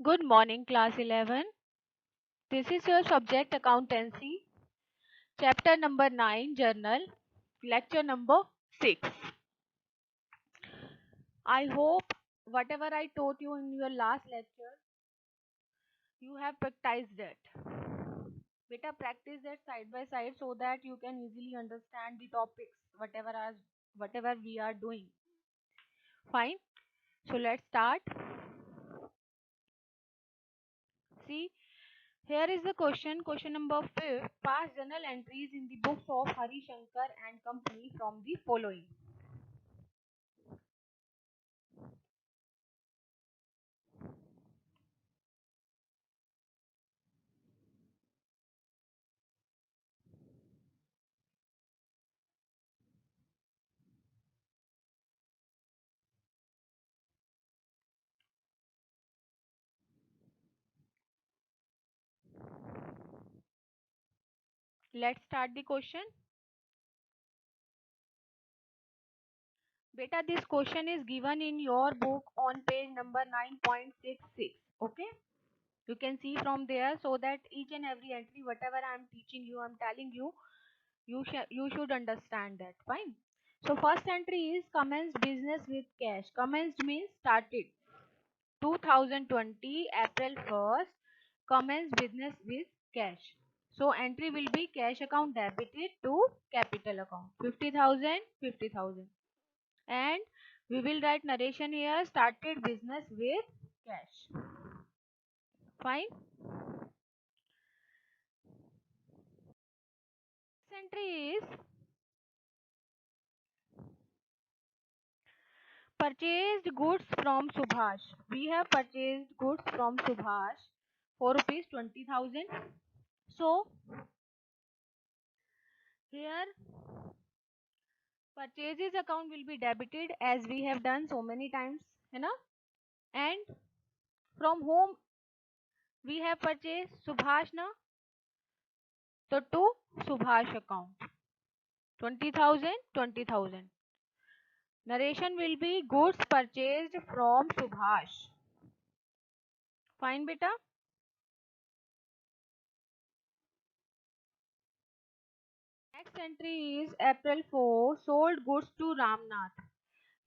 Good morning, class 11. This is your subject accountancy, chapter number 9, journal, lecture number 6. I hope whatever I taught you in your last lecture, you have practiced it. Beta, practice that side by side so that you can easily understand the topics, whatever we are doing. Fine. So let's start. See, here is the question number 5. Past journal entries in the books of Hari Shankar and company from the following. Let's start the question. Beta, this question is given in your book on page number 9.66. Okay, you can see from there, so that each and every entry, whatever I am teaching you, I am telling you, you should understand that. Fine. So first entry is commenced business with cash. Commenced means started. 2020 April 1st, commenced business with cash. So entry will be cash account debited to capital account. 50,000, 50,000. And we will write narration here, started business with cash. Fine. Next entry is purchased goods from Subhash. We have purchased goods from Subhash for rupees 20,000. So here purchases account will be debited as we have done so many times, है ना? And from whom we have purchased? Subhash na? So to Subhash account. 20,000, 20,000. Narration will be goods purchased from Subhash. Fine, beta. Next entry is April 4, sold goods to Ramnath.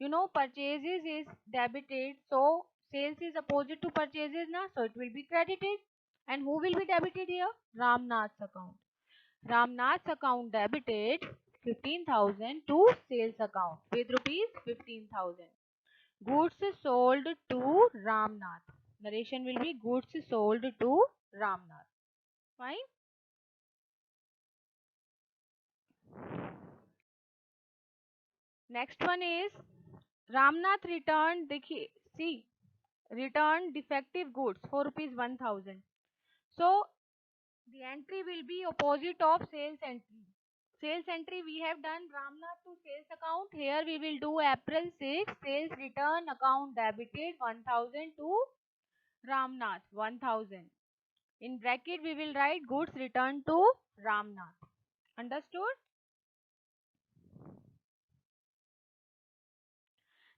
You know, purchases is debited, so sales is opposite to purchases, na? So it will be credited. And who will be debited here? Ramnath's account. Ramnath's account debited 15,000 to sales account with rupees 15,000. Goods sold to Ramnath. Narration will be goods sold to Ramnath. Fine. Next one is Ramnath returned, see, returned defective goods for rupees 1,000. So the entry will be opposite of sales entry. Sales entry we have done Ramnath to sales account. Here we will do April 6, sales return account debited 1,000 to Ramnath 1,000. In bracket we will write goods returned to Ramnath. Understood?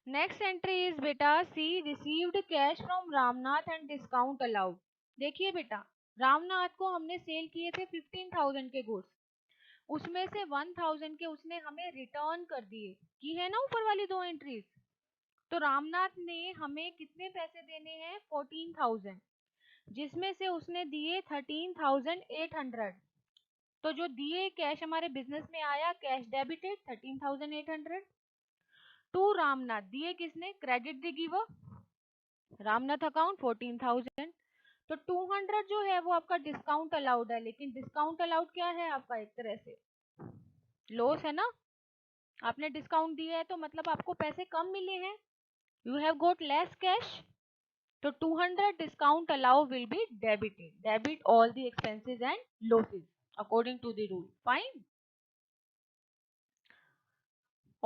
Next entry is बेटा C received cash from Ramnath and discount allowed. देखिए बेटा, रामनाथ को हमने cell किए थे 15,000 के goods, उसमें से 1,000 के उसने हमें रिटर्न कर दिए, की है ना ऊपर वाली दो एंट्रीज. तो रामनाथ ने हमें कितने पैसे देने हैं? 14,000, जिसमें से उसने दिए 13,800. तो जो दिए कैश हमारे बिजनेस में आया, कैश डेबिटेड 13,800 टू रामनाथ. दिए किसने? Credit the giver, Ramnath account 14,000. तो 200 जो है वो आपका डिस्काउंट अलाउड है, लेकिन डिस्काउंट अलाउड क्या है आपका? एक तरह से लॉस है ना. आपने डिस्काउंट दिया है तो मतलब आपको पैसे कम मिले हैं, you have got less cash. तो 200 discount allow will be debited. Debit all the expenses and losses according to the rule. Fine.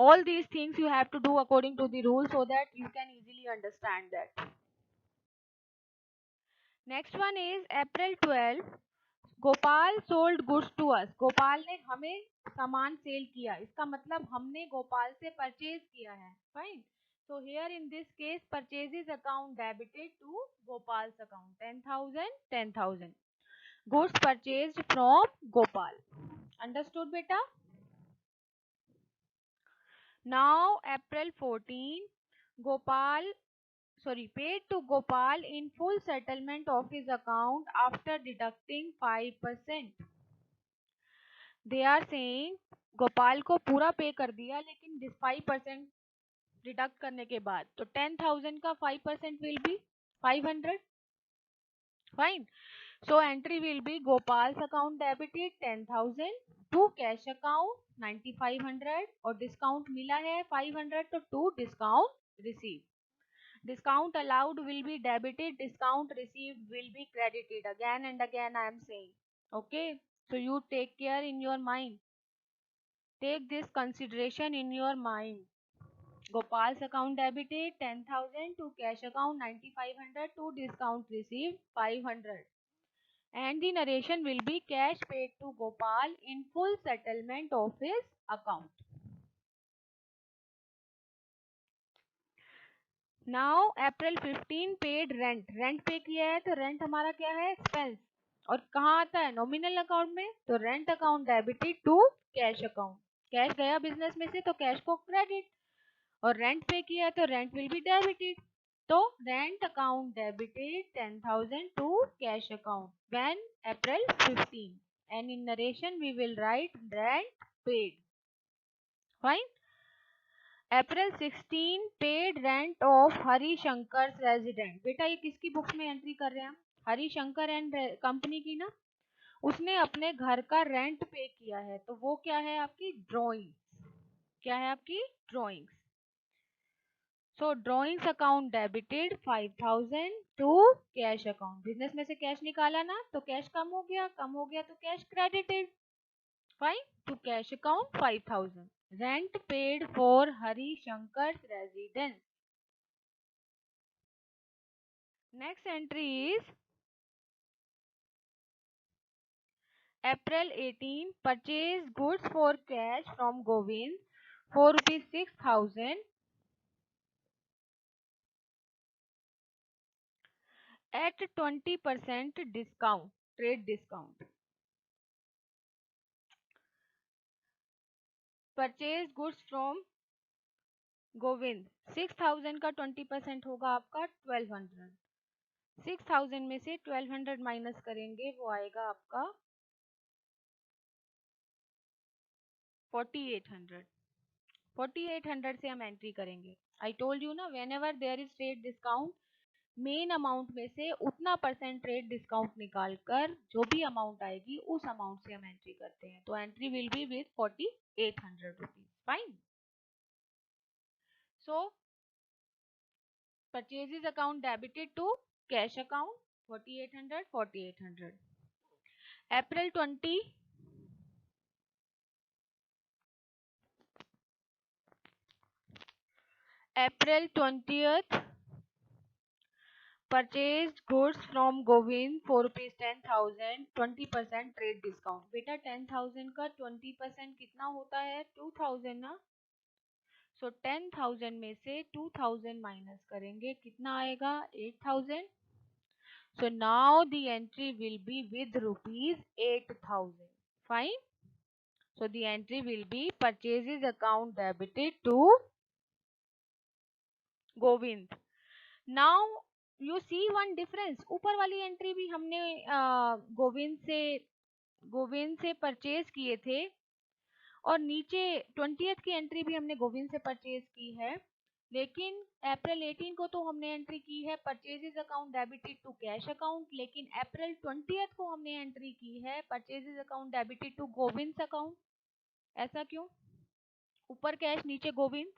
All these things you have to do according to the rule so that you can easily understand that. Next one is April 12. Gopal sold goods to us. Gopal ने हमें सामान cell किया, इसका मतलब हमने गोपाल से purchase किया है. Fine. So here in this case, purchases account debited to Gopal's account. 10,000, 10,000. Goods purchased from Gopal. Understood, beta? Now April 14, paid to Gopal in full settlement of his account after deducting 5%. They are saying Gopal को पूरा पे कर दिया लेकिन 5% deduct करने के बाद, तो 10,000 का 5% will be 500. Fine. So entry will be Gopal's account debited 10,000 to cash account 9,500 और discount मिला है 500 तो to discount received. Discount allowed will be debited, discount received will be credited. Again and again I am saying. Okay. So you take care in your mind. Take this consideration in your mind. Gopal's account debited 10,000 to cash account 9,500 to discount received 500. And the narration will be cash paid to Gopal in full settlement of his account. Now April 15 paid rent. Rent पे किया है तो rent हमारा क्या है? Expense. और कहाँ आता है? Nominal account में. तो rent account debited to cash account. Cash गया business में से तो cash को credit. और rent पे किया है तो rent will be debited. तो rent account debited 10,000 to cash account when April 15. And in narration we will write rent paid. Fine. April 16 paid rent of Hari Shankar's resident. बेटा ये किसकी बुक्स में एंट्री कर रहे हैं हम? हरी शंकर एंड कंपनी की ना. उसने अपने घर का रेंट पे किया है तो वो क्या है आपकी ड्रॉइंग्स. क्या है आपकी drawings. So drawings account debited 5,000 to cash account. Business में से कैश निकाला ना तो कैश कम हो गया तो cash credited. Fine. To cash account 5,000. Rent paid for Hari Shankar residence. Next entry is April 18 purchase goods for cash from Govind for rupees 6,000 at 20% discount, trade discount. Purchase goods from Govind. 6,000 का 20% होगा आपका 1,200. 6,000 में से 1,200 minus करेंगे वो आएगा आपका 4,800. 4,800 से हम एंट्री करेंगे. आई टोल्ड यू ना whenever there is trade discount, main amount में से उतना परसेंट ट्रेड डिस्काउंट निकालकर जो भी अमाउंट आएगी उस अमाउंट से हम एंट्री करते हैं. तो entry will be with 4,800 rupees. Fine. So purchases account debited to cash account 4,800 4,800. April 20 April 20th purchased goods from Govind for rupees 10,000 20% trade discount. बेटा 10,000 का 20% कितना होता है? 2,000 ना. सो 10,000 में से 2,000 माइनस करेंगे कितना आएगा? 8,000. So now the entry will be with rupees 8,000. Fine. So the entry will be purchases account debited to Govind. Now you see one difference. ऊपर वाली एंट्री भी हमने गोविंद से परचेज किए थे और नीचे 20th की एंट्री भी हमने गोविंद से परचेज की है. लेकिन अप्रैल 18 को तो हमने एंट्री की है purchases account debited to cash account. लेकिन अप्रैल 20th को हमने एंट्री की है purchases account debited to Govind account. ऐसा क्यों? ऊपर कैश नीचे गोविंद.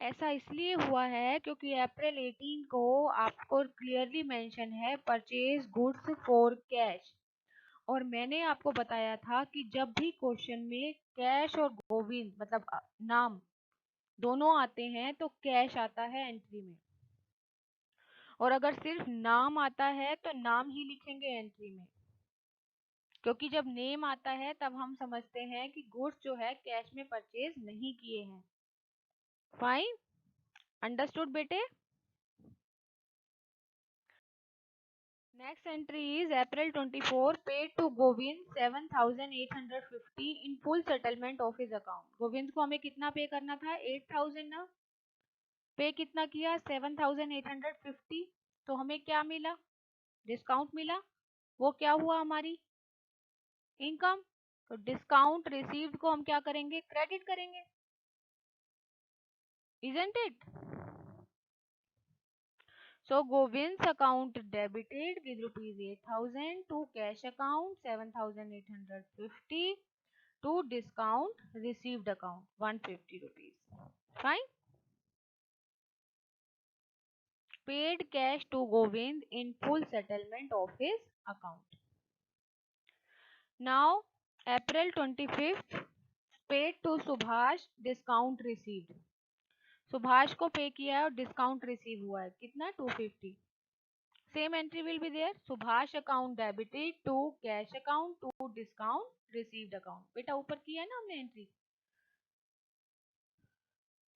ऐसा इसलिए हुआ है क्योंकि अप्रैल 18 को आपको क्लियरली मेंशन है परचेज गुड्स फॉर कैश. और मैंने आपको बताया था कि जब भी क्वेश्चन में कैश और गोविंद मतलब नाम दोनों आते हैं तो कैश आता है एंट्री में. और अगर सिर्फ नाम आता है तो नाम ही लिखेंगे एंट्री में. क्योंकि जब नेम आता है तब हम समझते हैं कि गुड्स जो है कैश में परचेज नहीं किए हैं. फाइन, अंडरस्टूड बेटे। Next entry is April 24 paid to Govind 7,850 in full settlement of his account। Govind को हमें कितना पे करना था? 8,000 ना। पे कितना किया? 7,850। तो हमें क्या मिला? डिस्काउंट मिला। वो क्या हुआ? हमारी इनकम। तो डिस्काउंट रिसीव्ड को हम क्या करेंगे? क्रेडिट करेंगे, isn't it? So Govind's account debited with rupees 8,000 to cash account 7,850 to discount received account 150 rupees. Fine. Paid cash to Govind in full settlement of his account. Now April 25th paid to Subhash discount received। Subhash को पे किया है और discount receive हुआ है कितना? 250। Same entry will be there. Subhash account debited to cash account to discount received account. बेटा ऊपर किया है ना हमने एंट्री।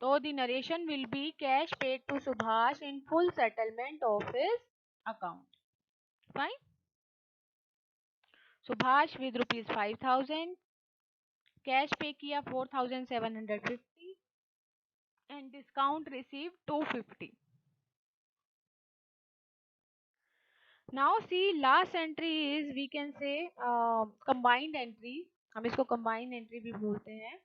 तो the narration will be cash paid to Subhash in full settlement of his account. Fine. Subhash with rupees 5,000, cash pay किया 4,750 and discount receive 250। Now see last entry is we can say combined entry। हम इसको combined entry भी बोलते हैं।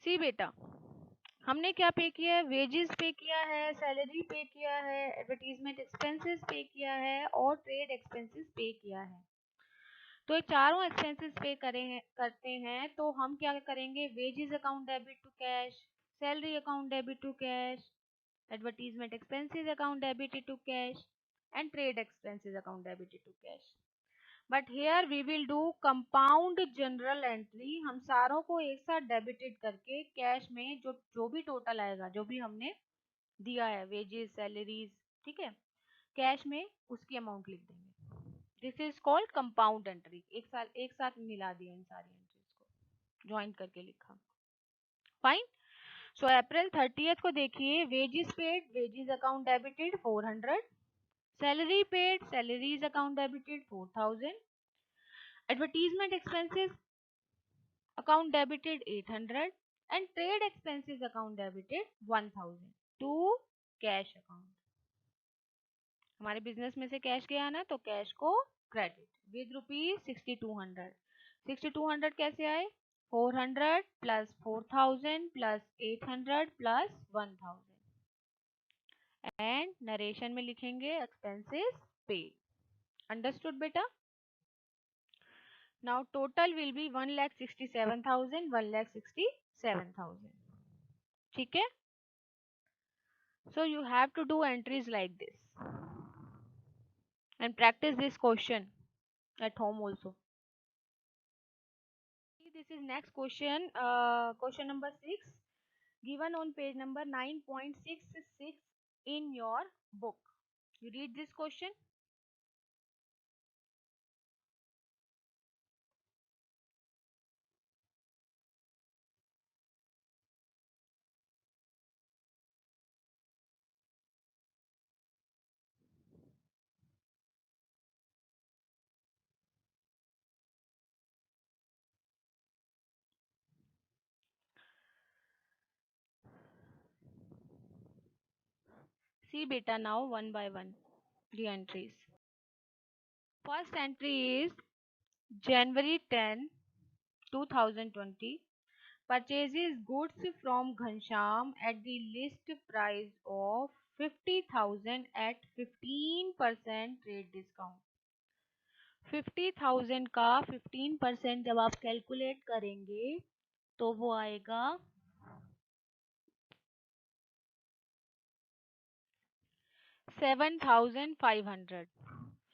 सी बेटा, हमने क्या पे किया है? वेजेस पे किया है, सैलरी पे किया है, एडवर्टीजमेंट एक्सपेंसेस पे किया है और ट्रेड एक्सपेंसेस पे किया है। तो ये चारों एक्सपेंसेस पे करते हैं तो हम क्या करेंगे? Wages account debit to cash, salary account debit to cash, advertisement expenses account debited to cash and trade expenses account debited to cash. But here we will do compound journal entry. हम सारों को एक साथ debited करके cash में जो जो भी टोटल आएगा, जो भी हमने दिया है, वेजेस, सैलरीज, ठीक है, कैश में उसकी अमाउंट लिख देंगे। This is called compound entry. एक साथ मिला दिया इन सारी एंट्रीज को, ज्वाइन करके लिखा। फाइन। सो अप्रैल 30th को देखिए, wages paid, wages account debited 400, salary paid, salaries account debited 4,000, advertisement expenses account debited 800 and trade expenses account debited 1,000 to cash account। हमारे बिजनेस में से कैश गया ना, तो कैश को क्रेडिट विद रुपीज 6,200। 6,200 कैसे आए? 400 plus 4,000 plus 800 plus 1,000 and narration में लिखेंगे एक्सपेंसेस पेड। अंडरस्टूड बेटा? Now total will be 1,67,000, 1,67,000। ठीक है? So you have to do entries like this and practice this question at home also. This is next question, question number 6, given on page number 9.66 in your book. You read this question. See beta now one by one the entries. First entry is January 10, 2020. Purchases goods from Ghanshyam at the list price of 50,000 at 15% trade discount। 50,000 का 15% जब आप calculate करेंगे तो वो आएगा 7,500।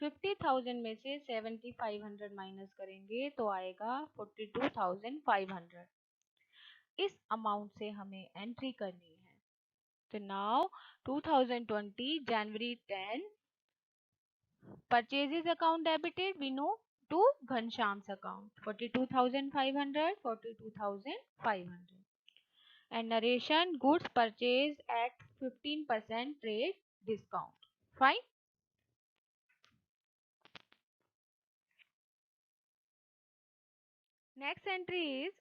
50,000 में से 7,500 minus करेंगे तो आएगा 42,500। इस अमाउंट से हमें एंट्री करनी है। तो now 2020 January 10 purchases account debited we know to Ghanshyam's account. 42,500, 42,500. And narration, goods purchased at 15% trade discount. Fine. Next entry is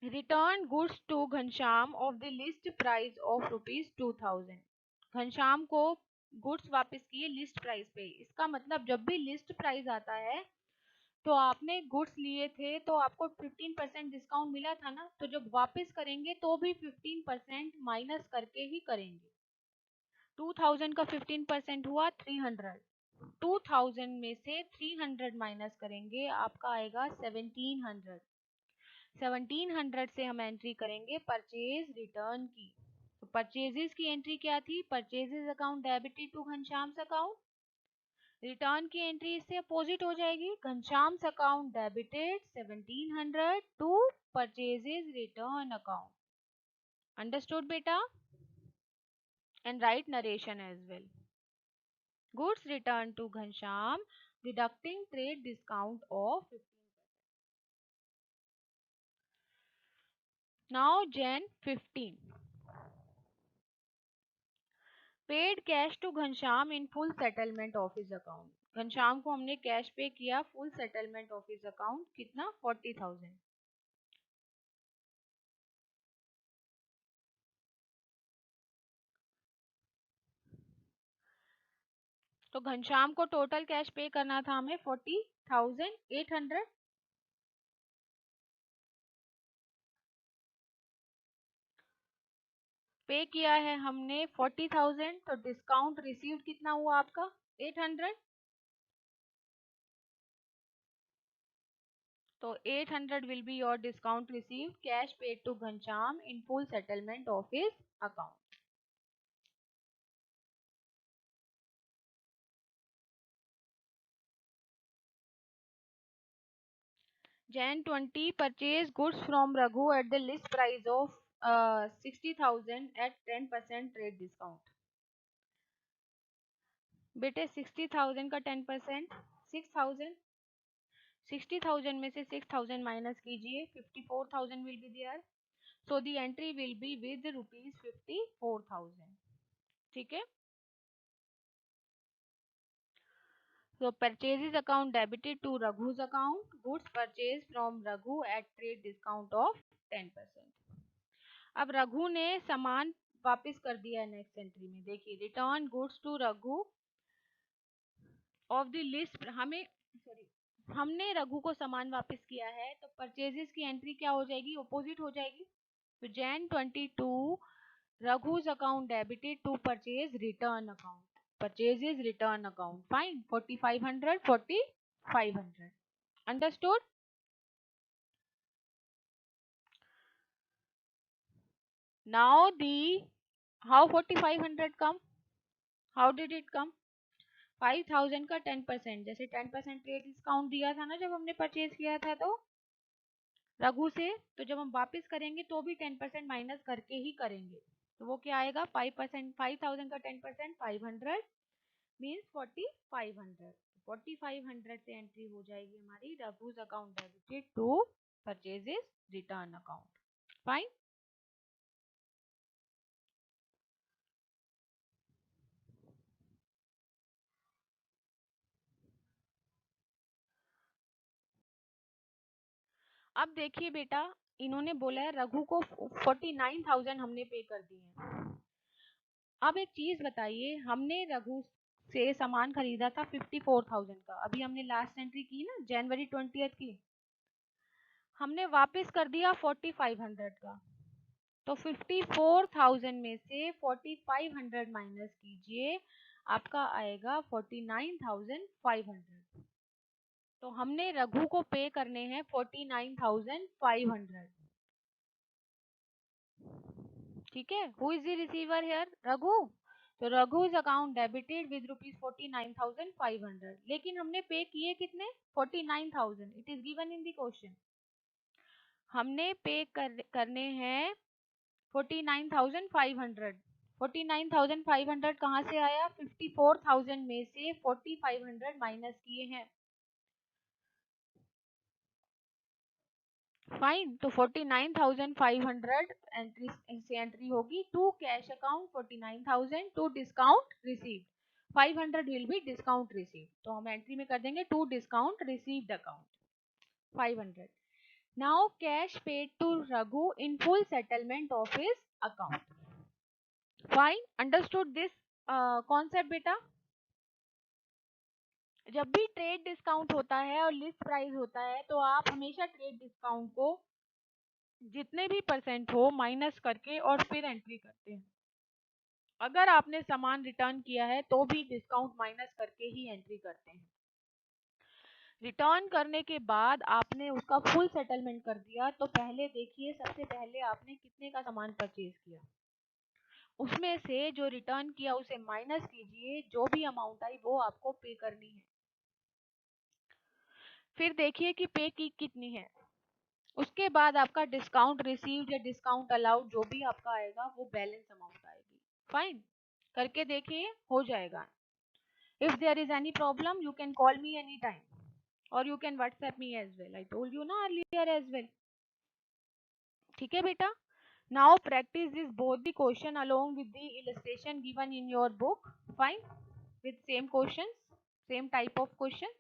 return goods to Ghanshyam of the list price of rupees 2000. Ghanshyam को goods वापस किए list price पे. इसका मतलब जब भी list price आता है तो आपने गुड्स लिए थे तो आपको 15% डिस्काउंट मिला था ना, तो जब वापस करेंगे तो भी 15% माइनस करके ही करेंगे. 2000 का 15% हुआ 300. 2000 में से 300 माइनस करेंगे, आपका आएगा 1700. 1700 से हम एंट्री करेंगे परचेज रिटर्न की. तो परचेजेस की एंट्री क्या थी? Purchases account debited to Ghanshyam's account. Return की एंट्री इससे अपोजिट हो जाएगी. Ghanshyam's account debited 1700 to purchases return account. Understood बेटा? And write narration as well. Goods returned to Ghanshyam deducting trade discount of 15%. Now Jan 15. Paid cash to Ghanshyam in full settlement of his account. Ghanshyam को हमने cash pay किया full settlement of his account. कितना? 40,000. तो घनश्याम को total cash पे करना था हमें 40,800. पे किया है हमने 40,000. तो डिस्काउंट रिसीव्ड कितना हुआ आपका? 800. तो 800 will be your discount received, cash paid to Ghanshyam in full settlement of his account. Jan 20, purchase goods from Raghu at the list price of 60,000 at 10% trade discount. बेटे 60,000 का 10% 6,000. 60,000 में से 6,000 माइनस कीजिए, 54,000 will be there. So the entry will be with rupees 54,000. ठीक है. So purchases account debited to Raghu's account. Goods purchased from Raghu at trade discount of 10%. अब रघु ने सामान वापस कर दिया है. नेक्स्ट एंट्री में देखिए, return goods to Raghu of the list. हमने रघु को सामान वापस किया है, तो परचेजेस की एंट्री क्या हो जाएगी? अपोजिट हो जाएगी. तो Jan 22, Raghu's account debited to purchase return account. Purchases return account. Fine. 4,500, 4,500. Understood? Now how 4,500 come? How did it come? 5,000 का 10%. जैसे 10% ट्रेड डिस्काउंट दिया था ना जब हमने परचेज किया था तो रघु से, तो जब हम वापस करेंगे तो भी 10% माइनस करके ही करेंगे. तो वो क्या आएगा? 5%. 5,000 का 10% 500 मीन्स 4,500. 4,500 से एंट्री हो जाएगी हमारी Raghu's account debited to purchases return account. Fine. अब देखिए बेटा, इन्होंने बोला है रघु को 49,000 हमने पे कर दिए हैं. अब एक चीज बताइए, हमने रघु से सामान खरीदा था 54,000 का. अभी हमने लास्ट एंट्री की ना जनवरी 20 की, हमने वापस कर दिया 4,500 का. तो 54,000 में से 4,500 माइनस कीजिए, आपका आएगा 49,500. तो हमने रघु को पे करने हैं 49,500. ठीक है. Who is the receiver here? Raghu. तो रघु's अकाउंट डेबिटेड विद रुपीज 49,500. लेकिन हमने पे किए कितने? 49,000. It is given in the question. हमने पे करने हैं 49,500. 49,500 कहाँ से आया? 54,000 में से 4,500 माइनस किए हैं. फाइन, तो 49,500 एंट्री से एंट्री होगी to cash account 49,000 to discount received 500 will be discount received, तो हम एंट्री में कर देंगे to discount received account 500. Now cash paid to Raghu in full settlement of his account. Fine, understood this concept बेटा? जब भी trade discount होता है और लिस्ट प्राइस होता है तो आप हमेशा ट्रेड डिस्काउंट को जितने भी परसेंट हो माइनस करके और फिर एंट्री करते हैं। अगर आपने सामान रिटर्न किया है तो भी डिस्काउंट माइनस करके ही एंट्री करते हैं। रिटर्न करने के बाद आपने उसका फुल सेटलमेंट कर दिया तो पहले देखिए, सबसे पहले आपने कितने का सामान परचेज किया, उसमें से जो रिटर्न किया उसे माइनस कीजिए, जो भी अमाउंट आई वो आपको पे करनी है। फिर देखिए कि पे की कितनी है, उसके बाद आपका डिस्काउंट रिसीव्ड या डिस्काउंट अलाउड जो भी आपका आएगा वो बैलेंस अमाउंट आएगी। फाइन, करके देखिए, हो जाएगा। If there is any problem you can call me any time or you can WhatsApp me as well, I told you ना अर्लियर एज वेल। ठीक है बेटा? Now practice this both the question along with the illustration given in your book. Fine, with same questions, same type of questions.